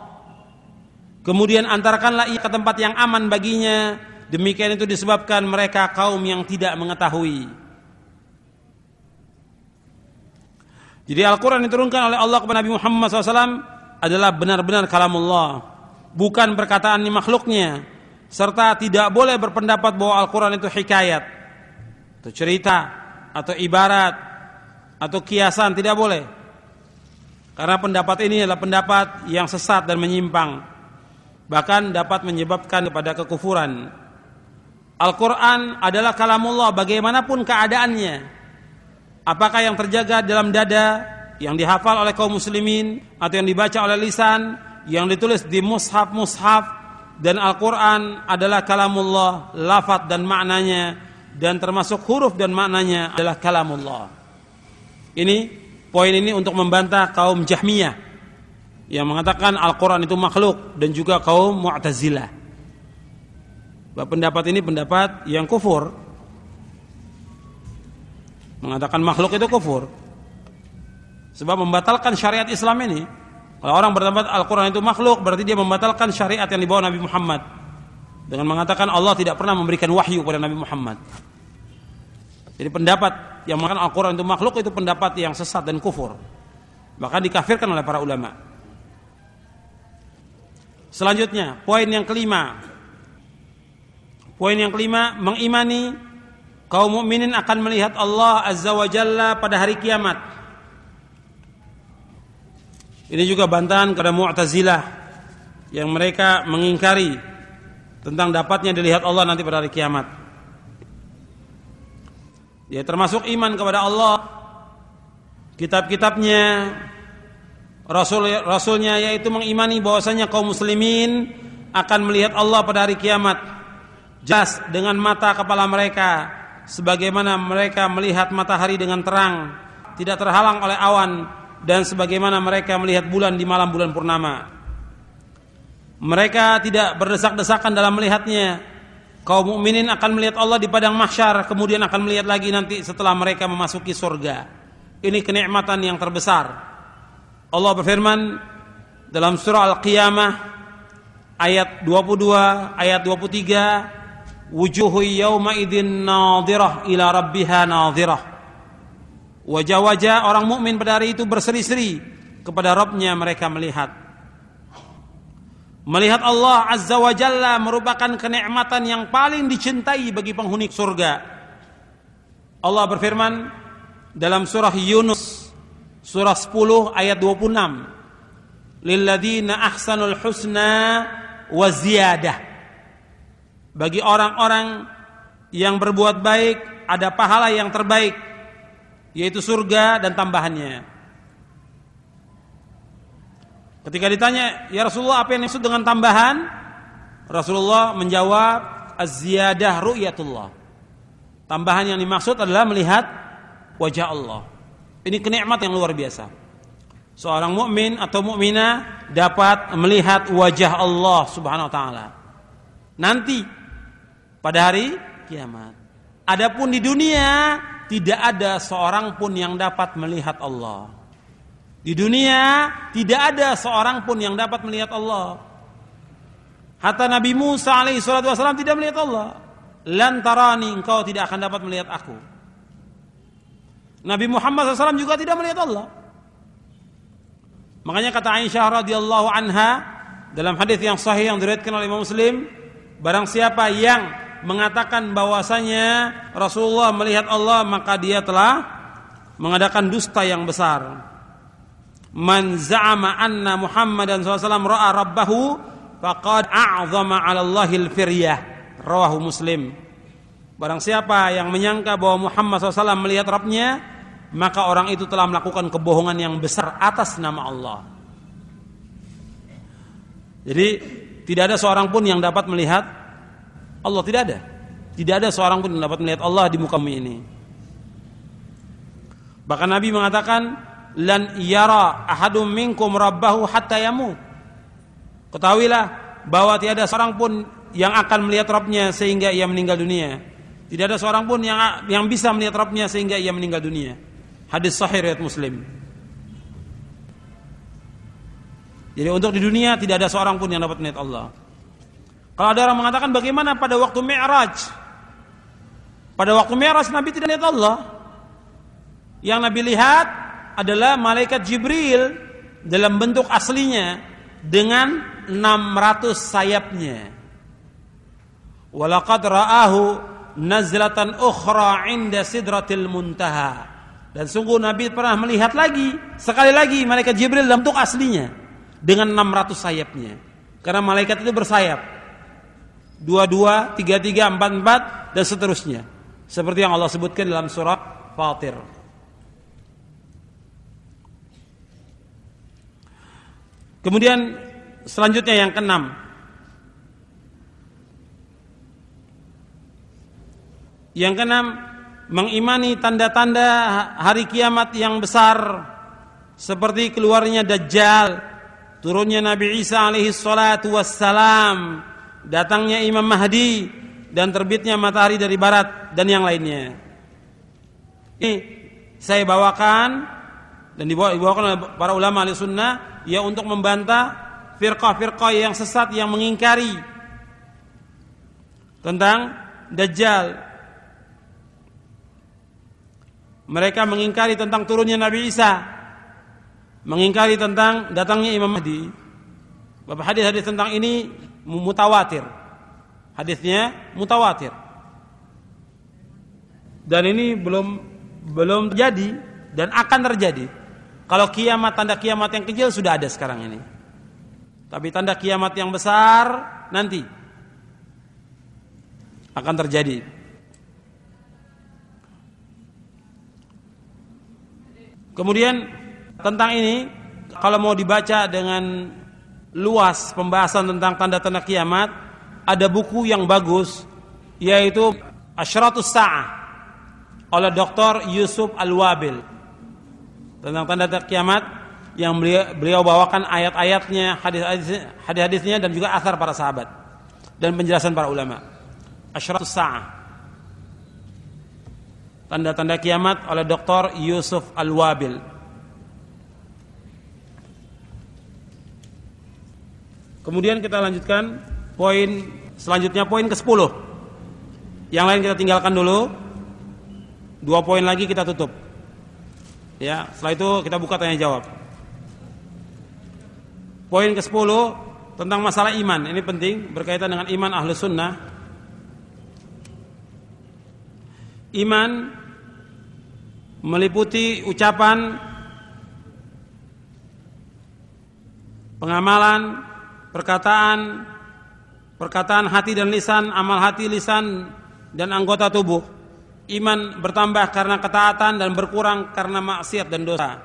Speaker 1: Kemudian antarkanlah ia ke tempat yang aman baginya. Demikian itu disebabkan mereka kaum yang tidak mengetahui. Jadi Al-Quran diturunkan oleh Allah kepada Nabi Muhammad SAW adalah benar-benar kalamullah, bukan perkataan makhluknya. Serta tidak boleh berpendapat bahwa Al-Quran itu hikayat, atau cerita, atau ibarat, atau kiasan. Tidak boleh. Karena pendapat ini adalah pendapat yang sesat dan menyimpang, bahkan dapat menyebabkan kepada kekufuran. Al-Quran adalah kalamullah bagaimanapun keadaannya. Apakah yang terjaga dalam dada, yang dihafal oleh kaum muslimin, atau yang dibaca oleh lisan, yang ditulis di mushaf-mushaf. Dan Al-Quran adalah kalamullah, lafaz dan maknanya, dan termasuk huruf dan maknanya adalah kalamullah. Ini poin ini untuk membantah kaum Jahmiyah yang mengatakan Al-Quran itu makhluk, dan juga kaum Mu'tazilah. Bahwa pendapat ini pendapat yang kufur. Mengatakan makhluk itu kufur, sebab membatalkan syariat Islam ini. Kalau orang berpendapat Al-Quran itu makhluk, berarti dia membatalkan syariat yang dibawa Nabi Muhammad, dengan mengatakan Allah tidak pernah memberikan wahyu kepada Nabi Muhammad. Jadi pendapat yang mengatakan Al-Quran itu makhluk itu pendapat yang sesat dan kufur, bahkan dikafirkan oleh para ulama. Selanjutnya, poin yang kelima. Poin yang kelima, mengimani kaum mukminin akan melihat Allah Azza wa Jalla pada hari kiamat. Ini juga bantahan kepada Mu'tazilah yang mereka mengingkari tentang dapatnya dilihat Allah nanti pada hari kiamat. Ya, termasuk iman kepada Allah, kitab-kitabnya, rasulnya, yaitu mengimani bahwasanya kaum muslimin akan melihat Allah pada hari kiamat jelas dengan mata kepala mereka, sebagaimana mereka melihat matahari dengan terang, tidak terhalang oleh awan, dan sebagaimana mereka melihat bulan di malam bulan purnama. Mereka tidak berdesak-desakan dalam melihatnya. Kaum mukminin akan melihat Allah di padang mahsyar, kemudian akan melihat lagi nanti setelah mereka memasuki surga. Ini kenikmatan yang terbesar. Allah berfirman dalam surah Al-Qiyamah ayat 22, ayat 23, wujuhu yawma idzin nadhirah ila rabbiha nadhirah. Wajah-wajah orang mukmin pada hari itu berseri-seri kepada Rabbnya mereka melihat. Melihat Allah Azza wa Jalla merupakan kenikmatan yang paling dicintai bagi penghuni surga. Allah berfirman dalam surah Yunus surah 10 ayat 26, lilladzina ahsanul husna wa ziyadah. Bagi orang-orang yang berbuat baik ada pahala yang terbaik, yaitu surga dan tambahannya. Ketika ditanya, ya Rasulullah, apa yang dimaksud dengan tambahan? Rasulullah menjawab, az-ziyadah ru'yatullah. Tambahan yang dimaksud adalah melihat wajah Allah. Ini kenikmatan yang luar biasa. Seorang mukmin atau mukminah dapat melihat wajah Allah Subhanahu wa taala nanti pada hari kiamat. Adapun di dunia tidak ada seorang pun yang dapat melihat Allah. Di dunia tidak ada seorang pun yang dapat melihat Allah. Hatta Nabi Musa alaihi salatu wasallam tidak melihat Allah. Lan tarani, engkau tidak akan dapat melihat aku. Nabi Muhammad SAW juga tidak melihat Allah. Makanya kata Aisyah radhiyallahu anha dalam hadis yang sahih yang diriwayatkan oleh Imam Muslim, barang siapa yang mengatakan bahwasanya Rasulullah melihat Allah, maka dia telah mengadakan dusta yang besar. Man za'ama anna Muhammadan SAW ra'a rabbahu faqad a'zama 'ala Allahil firyah. Rawahu Muslim. Barang siapa yang menyangka bahwa Muhammad SAW melihat Rabbnya, maka orang itu telah melakukan kebohongan yang besar atas nama Allah. Jadi tidak ada seorang pun yang dapat melihat Allah, tidak ada. Tidak ada seorang pun yang dapat melihat Allah di muka bumi ini. Bahkan Nabi mengatakan, lan yara ahadum minkum rabbahu hatta yamut. Ketahuilah bahwa tiada seorang pun yang akan melihat Rabbnya sehingga ia meninggal dunia. Tidak ada seorang pun yang bisa melihat Rabbnya sehingga ia meninggal dunia. Hadis sahih riwayat Muslim. Jadi untuk di dunia tidak ada seorang pun yang dapat melihat Allah. Kalau ada orang mengatakan bagaimana pada waktu Mi'raj? Pada waktu Mi'raj Nabi tidak melihat Allah. Yang Nabi lihat adalah malaikat Jibril dalam bentuk aslinya dengan 600 sayapnya. Walaqad ra'ahu nazlatan ukhra 'inda sidratil muntaha. Dan sungguh Nabi pernah melihat lagi, sekali lagi malaikat Jibril dalam bentuk aslinya dengan 600 sayapnya. Karena malaikat itu bersayap. 22, 33, 44 dan seterusnya. Seperti yang Allah sebutkan dalam surah Fatir. Kemudian selanjutnya yang keenam, mengimani tanda-tanda hari kiamat yang besar seperti keluarnya Dajjal, turunnya Nabi Isa alaihi salatu wassalam, datangnya Imam Mahdi, dan terbitnya matahari dari barat dan yang lainnya. Ini saya bawakan dan dibawakan oleh para ulama ahli sunnah ya untuk membantah firqah-firqah yang sesat yang mengingkari tentang Dajjal. Mereka mengingkari tentang turunnya Nabi Isa, mengingkari tentang datangnya Imam Mahdi. Hadis-hadis tentang ini mutawatir. Hadisnya mutawatir. Dan ini belum terjadi dan akan terjadi. Kalau kiamat, tanda kiamat yang kecil sudah ada sekarang ini. Tapi tanda kiamat yang besar nanti akan terjadi. Kemudian tentang ini, kalau mau dibaca dengan luas pembahasan tentang tanda-tanda kiamat, ada buku yang bagus, yaitu Asyratus Sa'ah oleh Dr. Yusuf Al-Wabil, tentang tanda-tanda kiamat, yang beliau bawakan ayat-ayatnya, hadis-hadisnya, dan juga athar para sahabat dan penjelasan para ulama. Asyratus Sa'ah, tanda-tanda kiamat oleh Dr. Yusuf Al-Wabil. Kemudian kita lanjutkan poin selanjutnya, poin ke-10. Yang lain kita tinggalkan dulu. 2 poin lagi kita tutup. Ya, setelah itu kita buka tanya jawab. Poin ke-10 tentang masalah iman. Ini penting, berkaitan dengan iman Ahlus Sunnah. Iman meliputi ucapan, pengamalan, perkataan hati dan lisan, amal hati, lisan, dan anggota tubuh. Iman bertambah karena ketaatan dan berkurang karena maksiat dan dosa.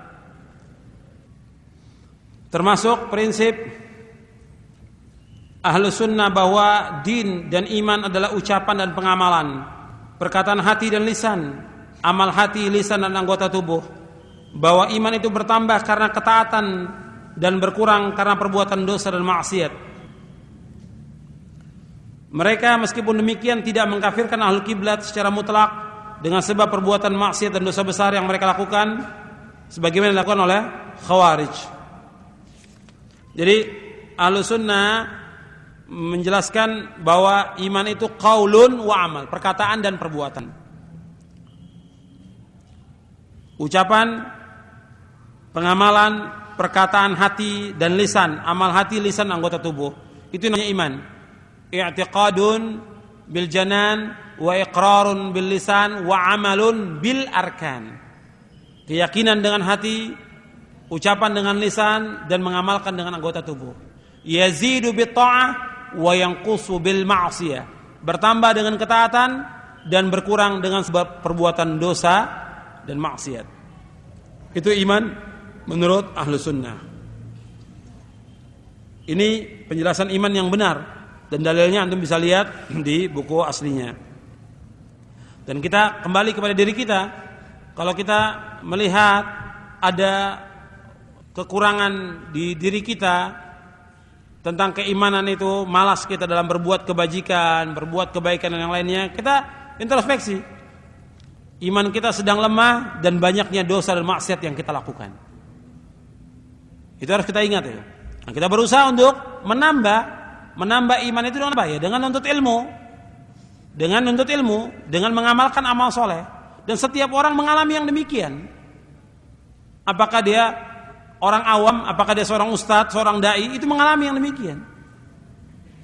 Speaker 1: Termasuk prinsip Ahlus Sunnah bahwa din dan iman adalah ucapan dan pengamalan, perkataan hati dan lisan, amal hati, lisan, dan anggota tubuh. Bahwa iman itu bertambah karena ketaatan dan berkurang karena perbuatan dosa dan maksiat. Mereka meskipun demikian tidak mengkafirkan ahlul kiblat secara mutlak dengan sebab perbuatan maksiat dan dosa besar yang mereka lakukan, sebagaimana dilakukan oleh Khawarij. Jadi Ahlus Sunnah menjelaskan bahwa iman itu qaulun wa amal, perkataan dan perbuatan. Ucapan, pengamalan, perkataan hati dan lisan, amal hati, lisan, anggota tubuh. Itu namanya iman. I'tiqadun bil janan wa iqrarun bil lisan wa amalun bil arkan. Keyakinan dengan hati, ucapan dengan lisan, dan mengamalkan dengan anggota tubuh. Yazidu bit ta'ah wa yanqusu bil ma'siyah. Bertambah dengan ketaatan dan berkurang dengan sebab perbuatan dosa dan maksiat. Itu iman menurut Ahlus Sunnah. Ini penjelasan iman yang benar, dan dalilnya antum bisa lihat di buku aslinya. Dan kita kembali kepada diri kita. Kalau kita melihat ada kekurangan di diri kita tentang keimanan itu, malas kita dalam berbuat kebajikan, berbuat kebaikan dan yang lainnya, kita introspeksi. Iman kita sedang lemah dan banyaknya dosa dan maksiat yang kita lakukan. Itu harus kita ingat ya. Nah, kita berusaha untuk menambah iman itu dengan apa ya? Dengan menuntut ilmu, dengan mengamalkan amal soleh. Dan setiap orang mengalami yang demikian. Apakah dia orang awam, apakah dia seorang ustadz, seorang dai, itu mengalami yang demikian.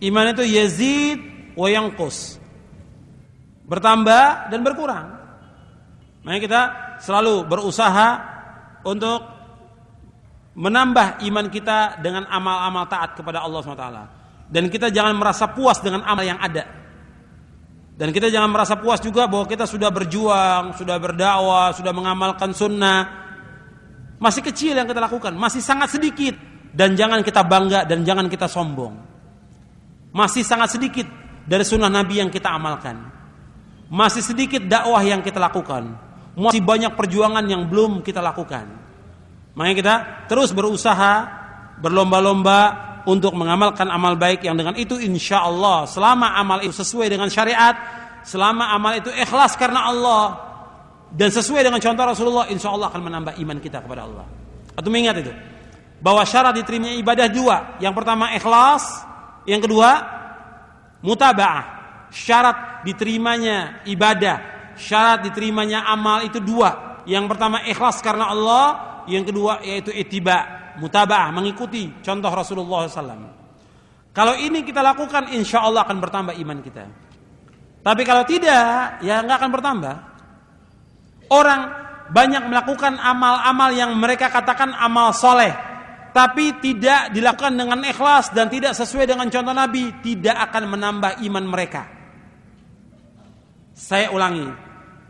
Speaker 1: Iman itu yazid wa yanqus, bertambah dan berkurang. Makanya kita selalu berusaha untuk menambah iman kita dengan amal-amal taat kepada Allah SWT. Dan kita jangan merasa puas dengan amal yang ada. Dan kita jangan merasa puas juga bahwa kita sudah berjuang, sudah berdakwah, sudah mengamalkan sunnah. Masih kecil yang kita lakukan, masih sangat sedikit. Dan jangan kita bangga dan jangan kita sombong. Masih sangat sedikit dari sunnah Nabi yang kita amalkan. Masih sedikit dakwah yang kita lakukan. Masih banyak perjuangan yang belum kita lakukan. Makanya kita terus berusaha, berlomba-lomba untuk mengamalkan amal baik yang dengan itu insya Allah, selama amal itu sesuai dengan syariat, selama amal itu ikhlas karena Allah dan sesuai dengan contoh Rasulullah, insya Allah akan menambah iman kita kepada Allah. Atau mengingat itu bahwa syarat diterimanya ibadah 2. Yang pertama ikhlas, yang kedua mutaba'ah. Syarat diterimanya ibadah, syarat diterimanya amal itu 2. Yang pertama ikhlas karena Allah, yang kedua yaitu ittiba, mutaba'ah, mengikuti contoh Rasulullah SAW. Kalau ini kita lakukan, insya Allah akan bertambah iman kita. Tapi kalau tidak, ya nggak akan bertambah. Orang banyak melakukan amal-amal yang mereka katakan amal soleh, tapi tidak dilakukan dengan ikhlas dan tidak sesuai dengan contoh Nabi, tidak akan menambah iman mereka. Saya ulangi,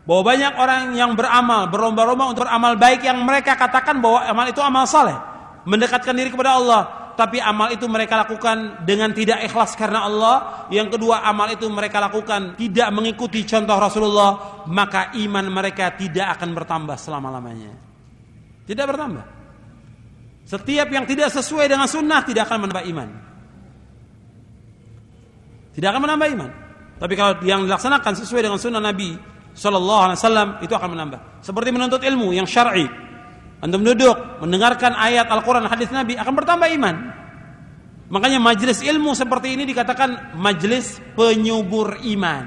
Speaker 1: bahwa banyak orang yang beramal, berlomba-lomba untuk beramal baik yang mereka katakan bahwa amal itu amal soleh, mendekatkan diri kepada Allah, tapi amal itu mereka lakukan dengan tidak ikhlas karena Allah. Yang kedua, amal itu mereka lakukan tidak mengikuti contoh Rasulullah, maka iman mereka tidak akan bertambah selama-lamanya. Tidak bertambah. Setiap yang tidak sesuai dengan sunnah tidak akan menambah iman. Tidak akan menambah iman. Tapi kalau yang dilaksanakan sesuai dengan sunnah Nabi SAW, itu akan menambah. Seperti menuntut ilmu yang syar'i. Antum duduk mendengarkan ayat Al-Quran, hadis Nabi, akan bertambah iman. Makanya majelis ilmu seperti ini dikatakan majelis penyubur iman.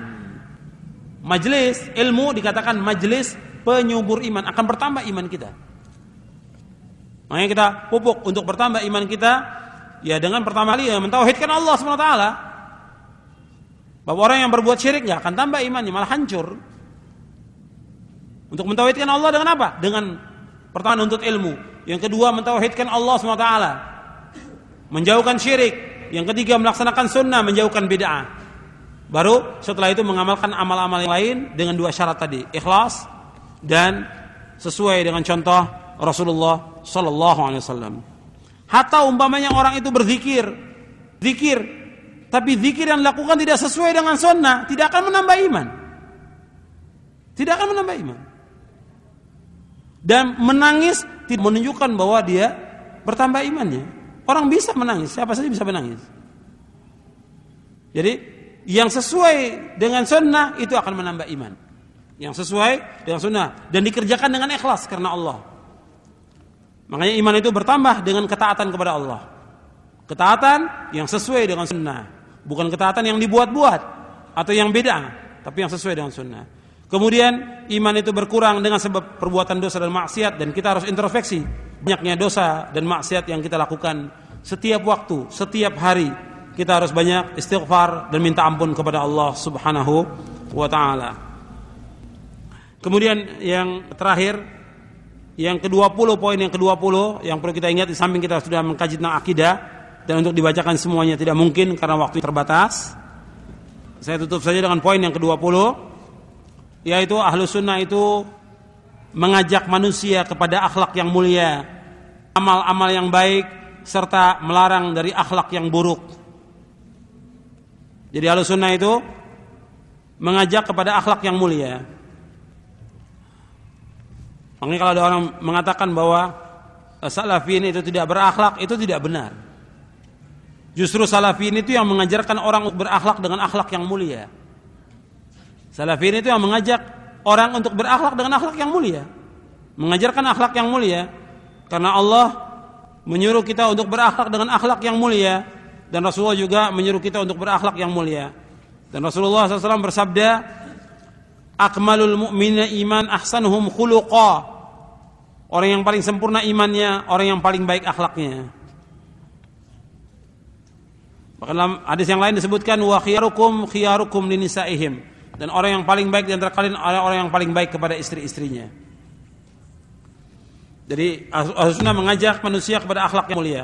Speaker 1: Majelis ilmu dikatakan majelis penyubur iman, akan bertambah iman kita. Makanya kita pupuk untuk bertambah iman kita, ya dengan pertama kali ya mentauhidkan Allah SWT. Bahwa orang yang berbuat syirik nggak akan tambah imannya, malah hancur. Untuk mentauhidkan Allah dengan apa? Dengan pertama menuntut ilmu, yang kedua mentauhidkan Allah SWT, menjauhkan syirik, yang ketiga melaksanakan sunnah, menjauhkan bid'ah. Baru setelah itu mengamalkan amal-amal yang lain dengan dua syarat tadi, ikhlas dan sesuai dengan contoh Rasulullah SAW. Hatta umpamanya orang itu berzikir, tapi zikir yang dilakukan tidak sesuai dengan sunnah, tidak akan menambah iman. Tidak akan menambah iman. Dan menangis tidak menunjukkan bahwa dia bertambah imannya. Orang bisa menangis, siapa saja bisa menangis. Jadi yang sesuai dengan sunnah itu akan menambah iman. Yang sesuai dengan sunnah dan dikerjakan dengan ikhlas karena Allah. Makanya iman itu bertambah dengan ketaatan kepada Allah. Ketaatan yang sesuai dengan sunnah, bukan ketaatan yang dibuat-buat atau yang beda, tapi yang sesuai dengan sunnah. Kemudian iman itu berkurang dengan sebab perbuatan dosa dan maksiat, dan kita harus introspeksi banyaknya dosa dan maksiat yang kita lakukan setiap waktu, setiap hari. Kita harus banyak istighfar dan minta ampun kepada Allah Subhanahu wa taala. Kemudian yang terakhir, yang ke-20, poin yang ke-20 yang perlu kita ingat, di samping kita sudah mengkaji tentang akidah dan untuk dibacakan semuanya tidak mungkin karena waktu terbatas. Saya tutup saja dengan poin yang ke-20, yaitu Ahlus Sunnah itu mengajak manusia kepada akhlak yang mulia, amal-amal yang baik, serta melarang dari akhlak yang buruk. Jadi Ahlus Sunnah itu mengajak kepada akhlak yang mulia. Makanya kalau ada orang mengatakan bahwa salafin itu tidak berakhlak, itu tidak benar. Justru salafin itu yang mengajarkan orang untuk berakhlak dengan akhlak yang mulia. Salafin itu yang mengajak orang untuk berakhlak dengan akhlak yang mulia, mengajarkan akhlak yang mulia, karena Allah menyuruh kita untuk berakhlak dengan akhlak yang mulia, dan Rasulullah juga menyuruh kita untuk berakhlak yang mulia. Dan Rasulullah SAW bersabda, akmalul mu'minina iman ahsanuhum khuluqa. Orang yang paling sempurna imannya, orang yang paling baik akhlaknya. Bahkan dalam hadis yang lain disebutkan, wa khiyarukum khiyarukum linisaihim. Dan orang yang paling baik di antara kalian adalah orang yang paling baik kepada istri-istrinya. Jadi Ahlus Sunnah mengajak manusia kepada akhlak yang mulia.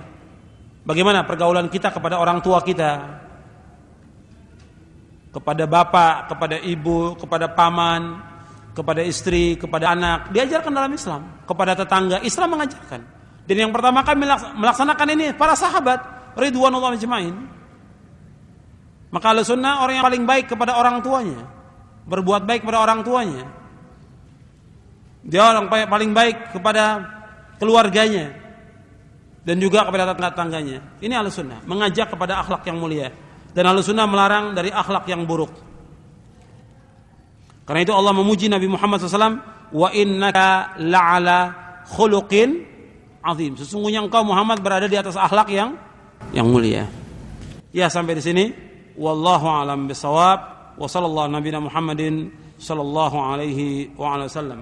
Speaker 1: Bagaimana pergaulan kita kepada orang tua kita, kepada bapak, kepada ibu, kepada paman, kepada istri, kepada anak, diajarkan dalam Islam. Kepada tetangga, Islam mengajarkan. Dan yang pertama kali melaksanakan ini para sahabat ridwanullah ajmain. Maka Ahlus Sunnah orang yang paling baik kepada orang tuanya, berbuat baik kepada orang tuanya. Dia orang paling baik kepada keluarganya dan juga kepada tetangganya. Ini Ahlus Sunnah, mengajak kepada akhlak yang mulia. Dan Ahlus Sunnah melarang dari akhlak yang buruk. Karena itu Allah memuji Nabi Muhammad SAW, wa innaka la'ala khuluqin azim. Sesungguhnya engkau Muhammad berada di atas akhlak yang mulia. Ya, sampai di sini. Wallahu a'lam bishawab. Wa sallallahu nabiyana Muhammadin sallallahu alaihi wa ala sallam.